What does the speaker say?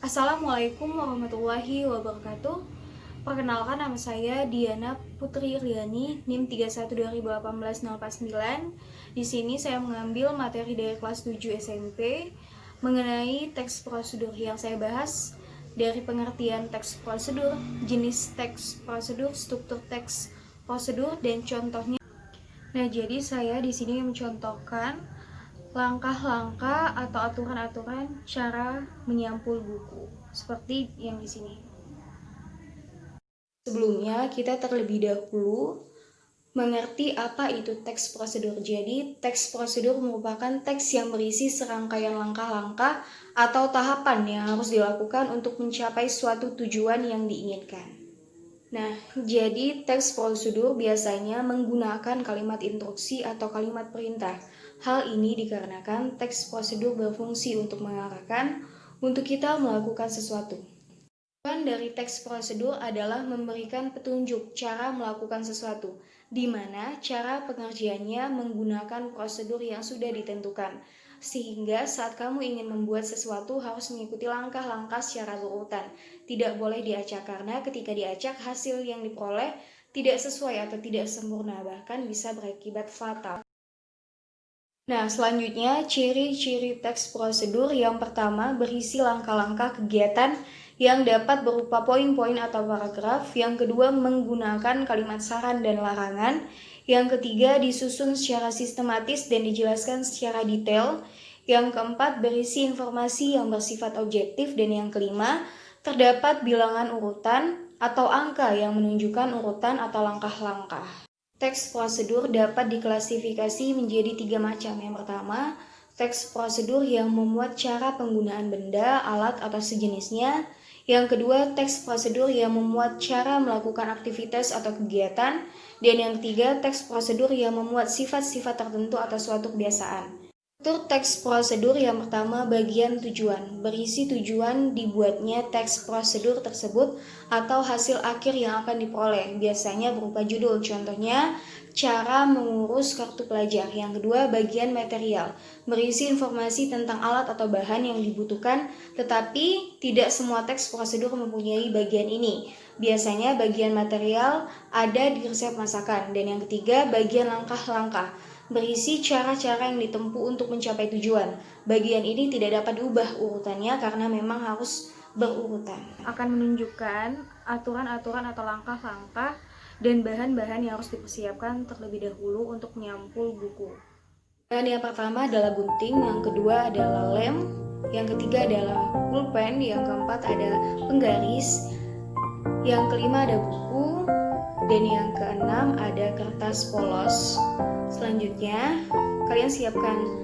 Assalamualaikum warahmatullahi wabarakatuh. Perkenalkan, nama saya Diana Putri Riani, NIM 3120180449. Di sini saya mengambil materi dari kelas 7 SMP mengenai teks prosedur. Yang saya bahas dari pengertian teks prosedur, jenis teks prosedur, struktur teks prosedur, dan contohnya. Nah, jadi saya di sini mencontohkan langkah-langkah atau aturan-aturan cara menyampul buku seperti yang di sini. Sebelumnya kita terlebih dahulu mengerti apa itu teks prosedur. Jadi, teks prosedur merupakan teks yang berisi serangkaian langkah-langkah atau tahapan yang harus dilakukan untuk mencapai suatu tujuan yang diinginkan. Nah, jadi teks prosedur biasanya menggunakan kalimat instruksi atau kalimat perintah. Hal ini dikarenakan teks prosedur berfungsi untuk mengarahkan untuk kita melakukan sesuatu. Tujuan dari teks prosedur adalah memberikan petunjuk cara melakukan sesuatu, di mana cara pengerjaannya menggunakan prosedur yang sudah ditentukan. Sehingga saat kamu ingin membuat sesuatu harus mengikuti langkah-langkah secara berurutan. Tidak boleh diacak, karena ketika diacak hasil yang diperoleh tidak sesuai atau tidak sempurna, bahkan bisa berakibat fatal. Nah, selanjutnya ciri-ciri teks prosedur. Yang pertama, berisi langkah-langkah kegiatan yang dapat berupa poin-poin atau paragraf. Yang kedua, menggunakan kalimat saran dan larangan. Yang ketiga, disusun secara sistematis dan dijelaskan secara detail. Yang keempat, berisi informasi yang bersifat objektif. Dan yang kelima, terdapat bilangan urutan atau angka yang menunjukkan urutan atau langkah-langkah. Teks prosedur dapat diklasifikasi menjadi 3 macam. Yang pertama, teks prosedur yang memuat cara penggunaan benda, alat, atau sejenisnya. Yang kedua, teks prosedur yang memuat cara melakukan aktivitas atau kegiatan. Dan yang ketiga, teks prosedur yang memuat sifat-sifat tertentu atau suatu kebiasaan. Struktur teks prosedur. Yang pertama, bagian tujuan. Berisi tujuan dibuatnya teks prosedur tersebut atau hasil akhir yang akan diperoleh. Biasanya berupa judul, contohnya cara mengurus kartu pelajar. Yang kedua, bagian material. Berisi informasi tentang alat atau bahan yang dibutuhkan, tetapi tidak semua teks prosedur mempunyai bagian ini. Biasanya bagian material ada di resep masakan. Dan yang ketiga, bagian langkah-langkah. Berisi cara-cara yang ditempuh untuk mencapai tujuan. Bagian ini tidak dapat diubah urutannya karena memang harus berurutan. Akan menunjukkan aturan-aturan atau langkah-langkah dan bahan-bahan yang harus dipersiapkan terlebih dahulu untuk menyampul buku. Dan yang pertama adalah gunting, yang kedua adalah lem, yang ketiga adalah pulpen, yang keempat ada penggaris, yang kelima ada buku, dan yang keenam ada kertas polos. Selanjutnya, kalian siapkan